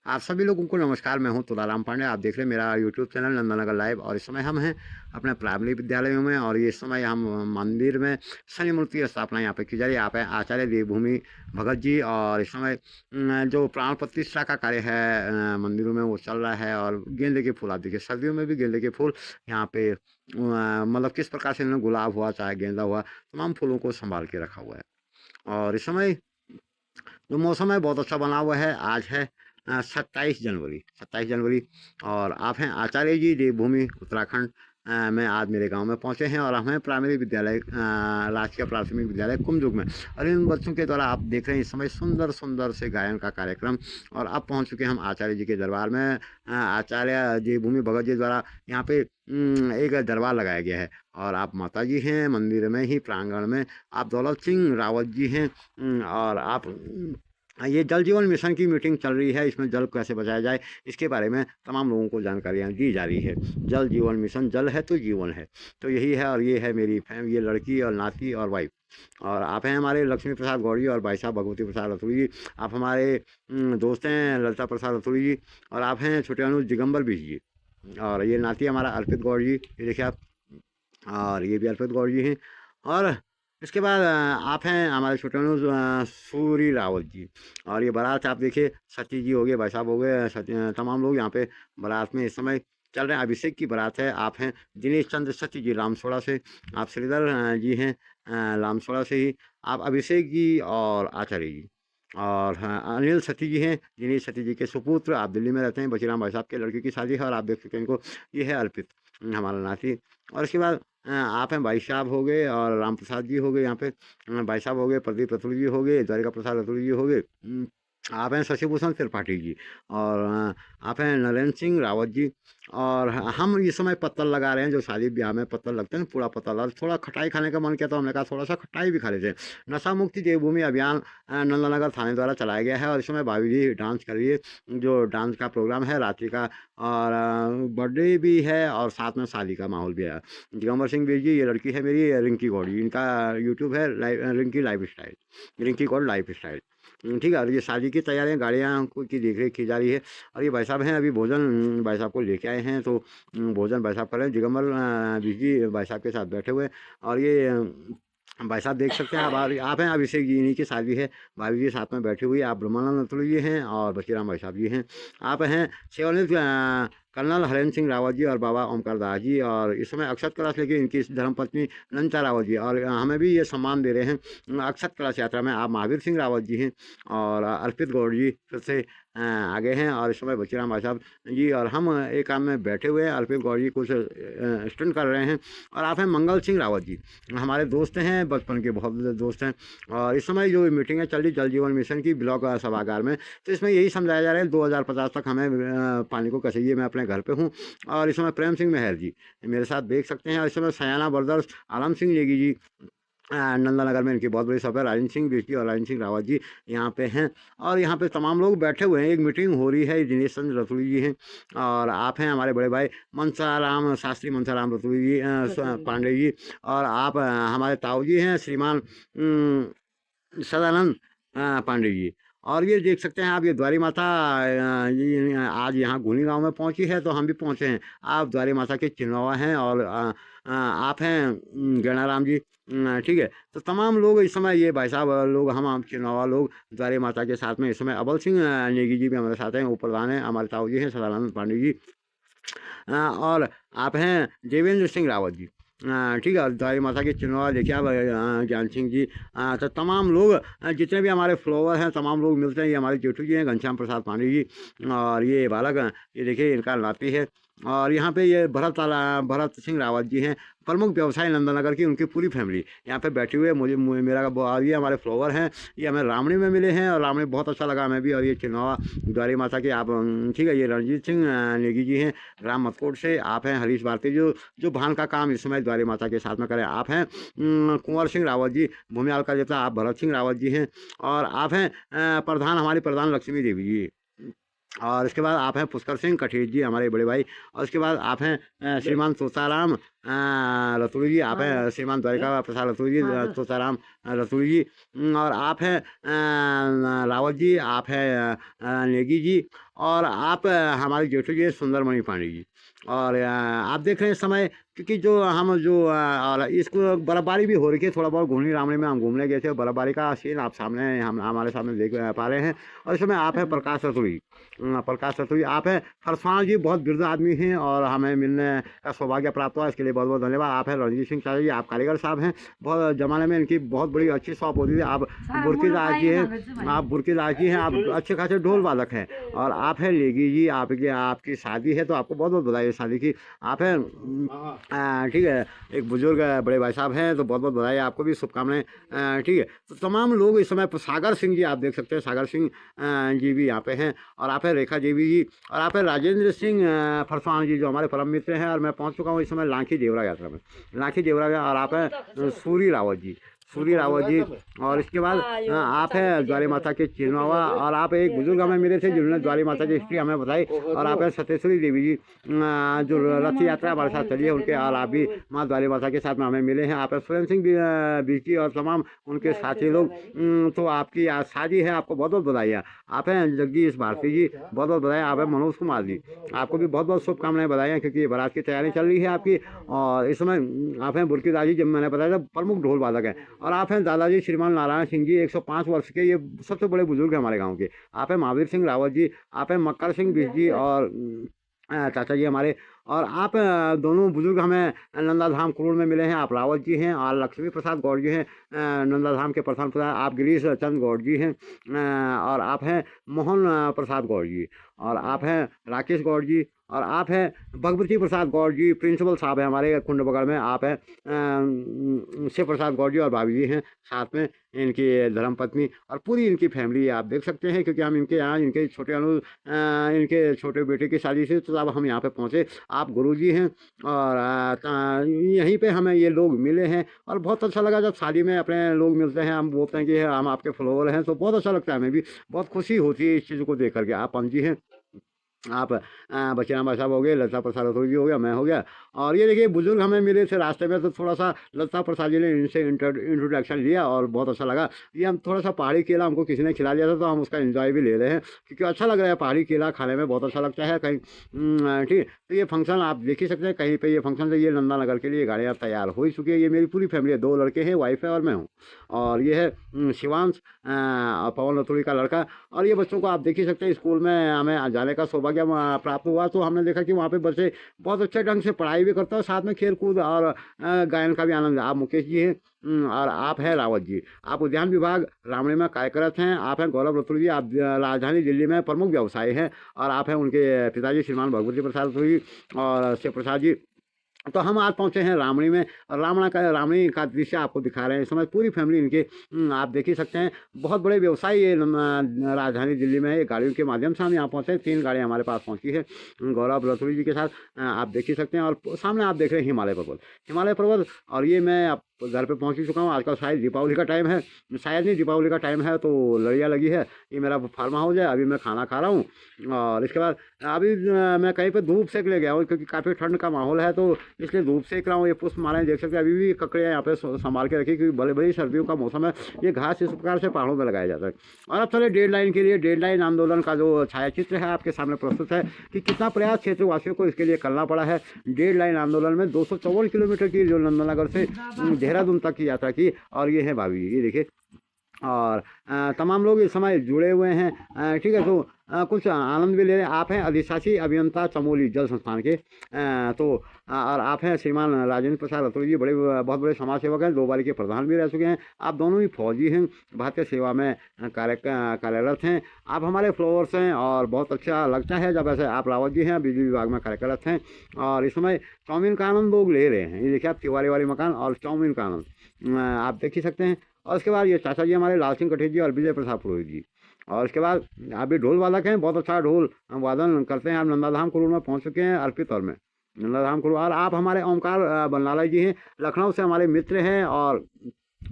आप सभी लोगों को नमस्कार। मैं हूं तुलाराम पांडे। आप देख रहे हैं मेरा यूट्यूब चैनल नंदनगर लाइव। और इस समय हम हैं अपने प्राइमरी विद्यालयों में, और ये इस समय हम मंदिर में शनि मूर्ति की स्थापना यहाँ पे की जा रही है। यहाँ पे आचार्य देवभूमि भगत जी, और इस समय जो प्राण प्रतिष्ठा का कार्य है मंदिरों में वो चल रहा है। और गेंदे के फूल, आप देखिए सर्दियों में भी गेंदे के फूल यहाँ पे मतलब किस प्रकार से इन्होंने गुलाब हुआ चाहे गेंदा हुआ, तमाम फूलों को संभाल के रखा हुआ है। और इस समय जो मौसम है बहुत अच्छा बना हुआ है। आज है 27 जनवरी, 27 जनवरी। और आप हैं आचार्य जी देवभूमि उत्तराखंड में आज मेरे गांव में पहुंचे हैं। और हम हैं प्राइमरी विद्यालय राजकीय प्राथमिक विद्यालय कुमजुग में। और इन बच्चों के द्वारा आप देख रहे हैं इस समय सुंदर सुंदर से गायन का कार्यक्रम। और अब पहुंच चुके हैं हम आचार्य जी के दरबार में। आचार्य देवभूमि भगत जी द्वारा यहाँ पे एक दरबार लगाया गया है। और आप माता जी हैं मंदिर में ही प्रांगण में। आप दौलत सिंह रावत जी हैं। और आप ये जल जीवन मिशन की मीटिंग चल रही है। इसमें जल कैसे बचाया जाए इसके बारे में तमाम लोगों को जानकारियाँ दी जा रही है। जल जीवन मिशन, जल है तो जीवन है, तो यही है। और ये है मेरी फैम, ये लड़की और नाती और वाइफ। और आप हैं हमारे लक्ष्मी प्रसाद गौड़ी और भाई साहब भगवती प्रसाद रतुड़ी जी। आप हमारे दोस्त हैं ललिता प्रसाद रतुड़ी जी। और आप हैं छोटे अनुज दिगंबर बीज जी। और ये नाती हमारा अर्पित गौड़ जी, ये देखिए आप। और ये भी अर्पित गौड़ जी हैं। और इसके बाद आप हैं हमारे छोटे अनुज सूरी रावत जी। और ये बारात आप देखिए, सची जी हो गए, भाई साहब हो गए, तमाम लोग यहाँ पे बारात में इस समय चल रहे हैं। अभिषेक की बारात है। आप हैं दिनेश चंद्र सची जी रामसोड़ा से। आप श्रीधर जी हैं रामसोड़ा से ही। आप अभिषेक जी और आचार्य जी। और हाँ, अनिल सती जी हैं, दिनेश सती जी के सुपुत्र। आप दिल्ली में रहते हैं, बशीराम भाई साहब के लड़के की शादी है। और आप देख सकते हैं इनको, ये है अर्पित हमारा नाती। और इसके बाद आप हैं भाई साहब हो गए और राम प्रसाद जी हो गए यहाँ पे। भाई साहब हो गए, प्रदीप रतुड़ी जी हो गए, द्वारिका प्रसाद रतुड़ी जी हो गए। आप हैं शशिभूषण त्रिपाठी जी। और आप हैं नरेंद्र सिंह रावत जी। और हम इस समय पत्तल लगा रहे हैं, जो शादी ब्याह में पत्तल लगते हैं ना, पूरा पत्तल। और थोड़ा खटाई खाने का मन किया तो हमने कहा थोड़ा सा खटाई भी खा लेते हैं। नशा मुक्ति देवभूमि अभियान नंदनगर थाने द्वारा चलाया गया है। और इस समय भाभी जी डांस कर रही है, जो डांस का प्रोग्राम है रात्रि का। और बर्थडे भी है और साथ में शादी का माहौल भी है। दिगंबर सिंह बीर जी, ये लड़की है मेरी रिंकी गौड़ जी, इनका यूट्यूब है Rinki life style, Rinki Gaur life style. ठीक है। और ये शादी की तैयारियां, गाड़ियाँ की देख रेख की जा रही है। और ये भाई साहब हैं, अभी भोजन भाई साहब को लेके आए हैं, तो भोजन भाई साहब कर रहे हैं। दिगंबर बीर जी भाई साहब के साथ बैठे हुए हैं। और ये भाई साहब देख सकते हैं आप हैं अभिषेक जी, इन्हीं की शादी है। भाभी जी साथ में बैठी हुई। आप ब्रह्मानंद नथुड़ी जी हैं और बशीराम भाई साहब जी हैं। आप हैं सेवानिवृत्त कर्नल हरेंद्र सिंह रावत जी और बाबा ओमकार दास जी। और इस समय अक्षत कलश लेके इनकी धर्मपत्नी नंता रावत जी। और हमें भी ये सम्मान दे रहे हैं अक्षत कलश यात्रा में। आप महावीर सिंह रावत जी हैं और अर्पित गौड़ जी फिर से आगे हैं। और इस समय बशीराम भाई साहब जी और हम एक काम में बैठे हुए हैं। अर्पित गौड़ जी कुछ स्टंट कर रहे हैं। और आप हैं मंगल सिंह रावत जी, हमारे दोस्त हैं, बचपन के बहुत दोस्त हैं। और इस समय जो मीटिंग है चल रही जल जीवन मिशन की ब्लॉक सभागार में, तो इसमें यही समझाया जा रहा है 2050 तक हमें पानी को कैसे। ये मैं अपने घर पे हूँ। और इस समय प्रेम सिंह मेहर जी मेरे साथ देख सकते हैं। और इस समय सयाना ब्रदर्स आलम सिंह नेगी जी नंदनगर में, इनकी बहुत बड़ी सभा है। राजेंद्र सिंह बिष्टी और राजेंद्र सिंह रावत जी यहाँ पे हैं। और यहाँ पे तमाम लोग बैठे हुए हैं, एक मीटिंग हो रही है। दिनेश चंद्र रतुड़ी जी हैं। और आप हैं हमारे बड़े भाई मनसाराम शास्त्री, मनसाराम रतुड़ी जी पांडे जी। और आप हमारे ताऊ जी हैं श्रीमान सदानंद पांडे जी। और ये देख सकते हैं आप, ये द्वारी माता ये आज यहाँ घुनी गांव में पहुंची है, तो हम भी पहुंचे हैं। आप द्वारी माता के चिन्हवा हैं। और आप हैं गणाराम जी। ठीक है। तो तमाम लोग इस समय, ये भाई साहब लोग, हम चिन्हवा लोग द्वारी माता के साथ में इस समय। अबल सिंह नेगी जी भी हमारे साथ हैं, ऊपर प्रधान हैं, हमारे ताऊ जी हैं सदानंद पांडे जी। और आप हैं देवेंद्र सिंह रावत जी। ठीक है। द्वारी माता के चिन्हवा देखिए आप, ज्ञान सिंह जी। तो तमाम लोग जितने भी हमारे फ्लोवर हैं तमाम लोग मिलते हैं। ये हमारे जेठू जी हैं घनश्याम प्रसाद पांडे जी। और ये बालक ये देखिए इनका नाती है। और यहाँ पे ये भरत सिंह रावत जी हैं, प्रमुख व्यवसायी नंदनगर की, उनकी पूरी फैमिली यहाँ पे बैठी हुई है। मेरा ये हमारे फ्लोवर हैं, ये हमें रामणी में मिले हैं। और रामणी बहुत अच्छा लगा हमें भी। और ये चिन्हवा द्वारी माता के आप ठीक है। ये रणजीत सिंह नेगी जी हैं ग्राम मतकोट से। आप हैं हरीश भारती जो भान का काम इस समय द्वारी माता के साथ में करें। आप हैं कुंवर सिंह रावत जी भूमियाल का देवता। आप भरत सिंह रावत जी हैं। और आप हैं प्रधान, हमारी प्रधान लक्ष्मी देवी जी। और इसके बाद आप हैं पुष्कर सिंह कठेर जी हमारे बड़े भाई। और उसके बाद आप हैं श्रीमान तोताराम रतुड़ी जी, आप हैं श्रीमान द्वारिका प्रसाद रतुड़ी जी, तोताराम रतुड़ी जी, और आप हैं रावत जी, आप हैं नेगी जी, और आप हमारे जेठू जी हैं सुंदरमणि पांडे जी। और आप देख रहे हैं इस समय, क्योंकि जो हम जो और इसको बर्फबारी भी हो रही है थोड़ा बहुत। घूमनी रामनी में हम घूमने गए थे, बर्फबारी का सीन आप सामने हम हमारे सामने देख पा रहे हैं। और इस समय आप हैं प्रकाश रतुड़ी, प्रकाश रतुड़ी आप हैं फरसान जी, बहुत वृद्ध आदमी हैं और हमें मिलने का सौभाग्य प्राप्त हुआ, इसके लिए बहुत बहुत धन्यवाद। आप हैं रणजीत सिंह चाचा जी, आप कारीगर साहब हैं, बहुत जमाने में इनकी बहुत बड़ी अच्छी शॉप होती थी। आप बुरकीदास जी हैं, आप बुरकीदास जी हैं, आप अच्छे खासे ढोल वादक हैं। और आप हैं लेगी जी, आपकी शादी है तो आपको बहुत बहुत बधाई है शादी की। आप हैं ठीक है, एक बुजुर्ग बड़े भाई साहब हैं, तो बहुत बहुत बधाई, आपको भी शुभकामनाएं। ठीक है, तो तमाम लोग इस समय सागर सिंह जी आप देख सकते हैं, सागर सिंह जी भी यहाँ पे हैं। और आप हैं रेखा देवी जी, और आप हैं राजेंद्र सिंह फरसान जी, जो हमारे परम मित्र हैं। और मैं पहुँच चुका हूँ इस समय लाखी देवरा यात्रा में, लाखी देवरा में। और आप हैं सूरी रावत जी, सूर्य रावत जी। और इसके बाद आप हैं द्वारी माता के चिन्हवा, और आप एक बुजुर्ग हमें मिले थे जिन्होंने द्वारी माता की हिस्ट्री हमें बताई। और आप हैं सत्येश्वरी देवी जी, जो रथ यात्रा हमारे साथ चली है उनके, और आप भी माँ द्वारी माता के साथ में हमें मिले हैं। आप हैं सुरेंद्र सिंह बिजली और तमाम उनके साथी लोग। तो आपकी आज शादी है, आपको बहुत बहुत बधाई। आप हैं जगदीश भारती जी, बहुत बहुत बधाई। आप हैं मनोज कुमार जी, आपको भी बहुत बहुत शुभकामनाएं बधाई, क्योंकि बारात की तैयारी चल रही है आपकी। और इस समय आप हैं बुरकीदास जी, जब मैंने बताया था प्रमुख ढोल वादक हैं। और आप हैं दादाजी श्रीमान नारायण सिंह जी, 105 वर्ष के, ये सबसे बड़े बुजुर्ग हैं हमारे गांव के। आप हैं महावीर सिंह रावत जी, आप हैं मक्कर सिंह बिज जी, और चाचा जी हमारे। और आप दोनों बुजुर्ग हमें नंदाधाम कुरूर में मिले हैं। आप रावत जी हैं, और लक्ष्मी प्रसाद गौड़ जी हैं, नंदाधाम के प्रधान प्रधान। आप गिरीश चंद गौड़ जी हैं, और आप हैं मोहन प्रसाद गौड़ जी, और आप हैं राकेश गौड़ जी, और आप हैं भगवती प्रसाद गौड़ जी, प्रिंसिपल साहब हैं हमारे कुंडबगढ़ में। आप हैं शिव प्रसाद गौड़ जी, और भाभी जी हैं साथ में, इनकी धर्मपत्नी और पूरी इनकी फैमिली आप देख सकते हैं। क्योंकि हम इनके यहाँ इनके छोटे इनके छोटे बेटे की शादी से, तो अब हम यहाँ पे पहुँचे। आप गुरुजी हैं, और यहीं पे हमें ये लोग मिले हैं, और बहुत अच्छा लगा जब शादी में अपने लोग मिलते हैं, हम बोलते हैं कि हम आपके फॉलोअर हैं, तो बहुत अच्छा लगता है। हमें भी बहुत खुशी होती है इस चीज़ को देख करके। आप पंत जी हैं, आप बचीराम भाई साहब हो गए, लता प्रसाद रतोड़ी जी हो गया, मैं हो गया। और ये देखिए बुजुर्ग हमें मिले थे रास्ते में, तो थोड़ा सा लता प्रसाद जी ने इनसे इंट्रोडक्शन लिया, और बहुत अच्छा लगा। ये हम थोड़ा सा पहाड़ी केला हमको किसी ने खिला दिया था, तो हम उसका एंजॉय भी ले रहे हैं, क्योंकि अच्छा लग रहा है पहाड़ी केला खाने में, बहुत अच्छा लगता है कहीं। ठीक, तो ये फंक्शन आप देख ही सकते हैं कहीं पर, ये फंक्शन से ये नंदानगर के लिए गाड़ियाँ तैयार हो ही चुकी है। ये मेरी पूरी फैमिली है, 2 लड़के हैं, वाइफ है और मैं हूँ। और ये है शिवांश पवन रतोड़ी का लड़का। और ये बच्चों को आप देख ही सकते हैं, स्कूल में हमें जाने का सौभाग्य प्राप्त हुआ, तो हमने देखा कि वहाँ पे बच्चे बहुत अच्छे ढंग से पढ़ाई भी करते हैं, साथ में खेल कूद और गायन का भी आनंद। आप मुकेश जी हैं, और आप हैं रावत जी, आप उद्यान विभाग रामणी में कार्यरत हैं। आप हैं गौरव रतुड़ी जी, आप राजधानी दिल्ली में प्रमुख व्यवसायी हैं। और आप हैं उनके पिताजी श्रीमान भगवती प्रसाद रतुड़ी और शिव प्रसाद जी। तो हम आज पहुंचे हैं रामणी में, और रामणी का दृश्य आपको दिखा रहे हैं इस समय, पूरी फैमिली इनके आप देख ही सकते हैं। बहुत बड़े व्यवसायी ये राजधानी दिल्ली में है, ये गाड़ियों के माध्यम से हम यहाँ पहुँचे, 3 गाड़ियाँ हमारे पास पहुँची है गौरव रतुड़ी जी के साथ, आप देख ही सकते हैं। और सामने आप देख रहे हैं हिमालय पर्वत, हिमालय पर्वत। और ये मैं अब घर पे पहुँच ही चुका हूँ। आजकल शायद दीपावली का टाइम है, शायद नहीं दीपावली का टाइम है, तो लड़ियाँ लगी है। ये मेरा फार्म हाउस है, अभी मैं खाना खा रहा हूँ। और इसके बाद अभी मैं कहीं पे धूप सेक ले गया हूँ, क्योंकि काफ़ी ठंड का माहौल है, तो इसलिए धूप सेक रहा हूँ। ये पुष्प मालाएं देख सकते हैं, अभी भी ककड़ियाँ यहाँ पे संभाल के रखी, क्योंकि बड़े बड़ी सर्दियों का मौसम है। ये घास इस प्रकार से पहाड़ों में लगाया जाता है। और अब चले डेडलाइन के लिए। डेडलाइन आंदोलन का जो छायाचित्र है आपके सामने प्रस्तुत है, कि कितना प्रयास क्षेत्रवासियों को इसके लिए करना पड़ा है। डेडलाइन आंदोलन में 254 किलोमीटर की जो नंदनगर से देहरादून तक की यात्रा की। और ये है भाभी, ये देखिए। और तमाम लोग इस समय जुड़े हुए हैं। ठीक है, तो कुछ आनंद भी ले रहे हैं। आप हैं अधिशासी अभियंता चमोली जल संस्थान के, और आप हैं श्रीमान राजेंद्र प्रसाद रतोड़ी जी, बहुत बड़े समाज सेवक हैं, 2 बार के प्रधान भी रह चुके हैं। आप दोनों ही फौजी हैं, भारतीय सेवा में कार्यरत हैं। आप हमारे फ्लोवर्स हैं, और बहुत अच्छा लगता है जब ऐसे। आप रावत जी हैं, बिजली विभाग में कार्यरत हैं, और इस समय चाउमीन का आनंद लोग ले रहे हैं। ये देखिए आप, तिवारी वाली मकान और चाउमीन का आनंद आप देख ही सकते हैं। और उसके बाद ये चाचा जी हमारे लाल सिंह कठेर जी और विजय प्रसाद पुरोहित जी। और उसके बाद आप भी ढोल वादक हैं, बहुत अच्छा ढोल वादन करते हैं। आप नंदाधाम कुरूर में पहुंच चुके हैं, अर्पित और में नंदाधाम कुरूर। और आप हमारे ओमकार बनलाला जी हैं, लखनऊ से हमारे मित्र हैं, और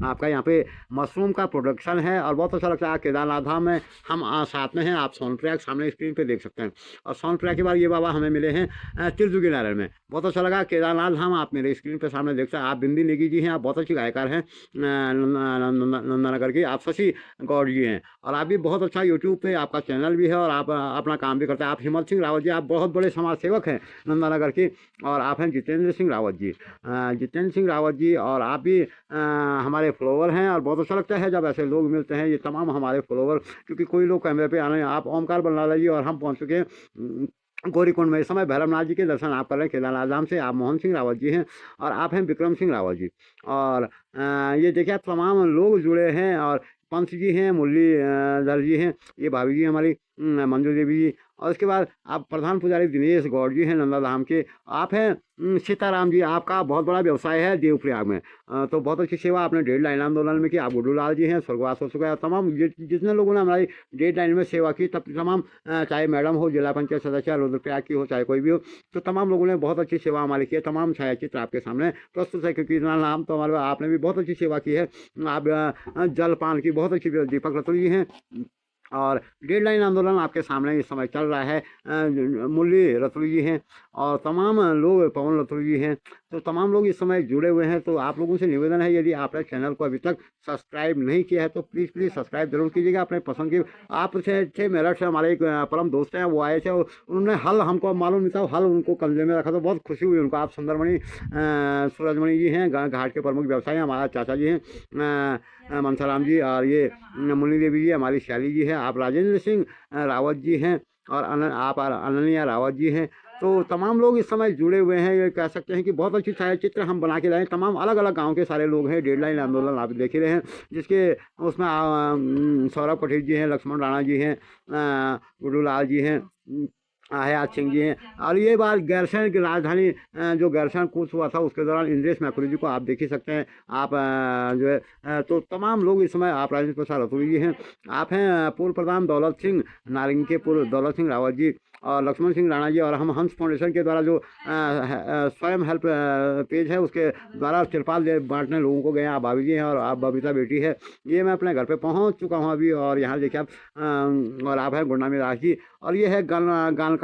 आपका यहाँ पे मशरूम का प्रोडक्शन है और बहुत अच्छा लगता है। केदारनाथ धाम में हम साथ में हैं, आप सोनप्रयाग सामने स्क्रीन पे देख सकते हैं। और सोनप्रयाग के बाद ये बाबा हमें मिले हैं त्रिजुगी नारायण में, बहुत अच्छा लगा। केदारनाथ धाम आप मेरे स्क्रीन पे सामने देख सकते हैं। आप बिंदी नेगी जी हैं, आप बहुत अच्छी गायकार हैं नंदनगर की। आप शशि गौड़ जी हैं और आप भी बहुत अच्छा यूट्यूब पे आपका चैनल भी है और आप अपना काम भी करते हैं। आप हिम्मत सिंह रावत जी, आप बहुत बड़े समाज सेवक हैं नंदनगर की। और आप हैं जितेंद्र सिंह रावत जी, जितेंद्र सिंह रावत जी, और आप भी हमारे फॉलोवर हैं। और बहुत अच्छा लगता है जब ऐसे लोग मिलते हैं, ये तमाम हमारे फॉलोवर, क्योंकि कोई लोग कैमरे पे आने, आप ओमकार बल्लाला जी और हम पहुंच चुके हैं गौरीकुंड में। इस समय भैरवनाथ जी के दर्शन आप कर रहे हैं केदारनाथ धाम से। आप मोहन सिंह रावत जी हैं और आप हैं विक्रम सिंह रावत जी। और ये देखिए आप तमाम लोग जुड़े हैं। और पंथ जी हैं, मुरलीधर जी हैं, ये भाभी जी हमारी मंजू देवी जी। और उसके बाद आप प्रधान पुजारी दिनेश गौड़ जी हैं नंदा धाम के। आप हैं सीताराम जी, आपका बहुत बड़ा व्यवसाय है देवप्रयाग में। तो बहुत अच्छी सेवा आपने डेढ़ लाइन आंदोलन में की। आप गुड्डू लाल जी हैं, स्वर्गवास हो चुका है। तमाम जितने लोगों ने हमारी डेढ़ लाइन में सेवा की, तब तमाम चाहे मैडम हो, जिला पंचायत सदस्य रुद्रप्रयाग की हो, चाहे कोई भी हो, तो तमाम लोगों ने बहुत अच्छी सेवा हमारी की है। तमाम छायाचित्र आपके सामने प्रस्तुत है, क्योंकि इतना नाम तो हमारे, आपने भी बहुत अच्छी सेवा की है। आप जलपान की बहुत अच्छी, दीपक रतुल जी हैं। और डेढ़ लाइन आंदोलन आपके सामने इस समय चल रहा है, मुरली रतुल जी हैं और तमाम लोग, पवन रतुल जी हैं। तो तमाम लोग इस समय जुड़े हुए हैं। तो आप लोगों से निवेदन है, यदि आपने चैनल को अभी तक सब्सक्राइब नहीं किया है तो प्लीज़ प्लीज़ सब्सक्राइब जरूर कीजिएगा अपने पसंद की। आप थे मेरठ से, हमारे एक परम दोस्त हैं, वो आए थे, उन्होंने हल, हमको मालूम नहीं था, हल उनको कब्जे में रखा, तो बहुत खुशी हुई उनको। आप सुंदरमणि सूरजमणि जी हैं, घाट के प्रमुख व्यवसायी, हमारा चाचा जी हैं मनसाराम जी। और ये मुन्नी देवी जी हमारी श्याली जी है। आप राजेंद्र सिंह रावत जी हैं और आप अनन्या रावत जी हैं। तो तमाम लोग इस समय जुड़े हुए हैं। ये कह सकते हैं कि बहुत अच्छी छायाचित्र हम बना के लाए। तमाम अलग अलग गांव के सारे लोग हैं। डेढ़ लाइन आंदोलन आप देख ही रहे हैं, जिसके उसमें सौरभ पटेल जी हैं, लक्ष्मण राणा जी हैं, गुड्डू लाल जी हैं, हयात सिंह जी हैं। और ये बात गैरसैंण की राजधानी, जो गैरसैंण कूच हुआ था उसके दौरान इंद्रेश मैकुरी जी को आप देख ही सकते हैं। आप जो है तो तमाम लोग इस समय, आप राजेंद्र प्रसाद रतुड़ी जी हैं, आप हैं पूर्व प्रधान दौलत सिंह नारंग के, पूर्व दौलत सिंह रावत जी और लक्ष्मण सिंह राणा जी। और हम हंस फाउंडेशन के द्वारा जो स्वयं हेल्प पेज है उसके द्वारा तिरपाल बांटने लोगों को गए। आप भाभी जी हैं और आप बबीता बेटी है। ये मैं अपने घर पे पहुंच चुका हूं अभी। और यहाँ देखिए आप, और आप हैं गुंडा में राज जी। और ये है गन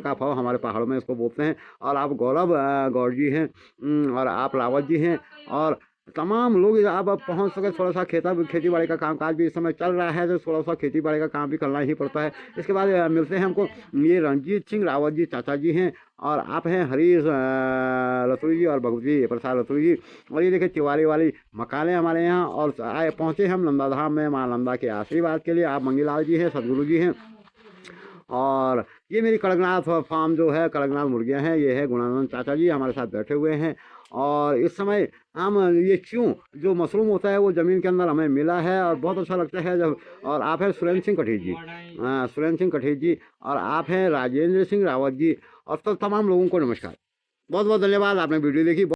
का फौ हमारे पहाड़ों में इसको बोलते हैं। और आप गौरव गौड़ जी हैं और आप रावत जी हैं। और तमाम लोग आप पहुंच सके। थोड़ा सा खेती बाड़ी का काम काज भी इस समय चल रहा है, तो थोड़ा सा खेती बाड़ी का काम भी करना ही पड़ता है। इसके बाद मिलते हैं हमको, ये रंजीत सिंह रावत जी चाचा जी हैं और आप हैं हरीश रतुड़ी जी और भगवती प्रसाद रतुड़ी जी। और ये देखिए तिवारी वाली मकान है हमारे यहाँ। और आए पहुँचे हम नंदा धाम में माँ नंदा के आशीर्वाद के लिए। आप मंगीलाल जी हैं, सदगुरु जी हैं। और ये मेरी कड़कनाथ फार्म जो है, कड़कनाथ मुर्गियाँ हैं, ये है गुणानंद चाचा जी हमारे साथ बैठे हुए हैं। और इस समय हम ये क्यों, जो मशरूम होता है वो ज़मीन के अंदर हमें मिला है और बहुत अच्छा लगता है जब। और आप हैं सुरेंद्र सिंह कठेर जी, सुरेंद्र सिंह कठेर जी। और आप हैं राजेंद्र सिंह रावत जी। और तो तमाम लोगों को नमस्कार, बहुत बहुत धन्यवाद, आपने वीडियो देखी।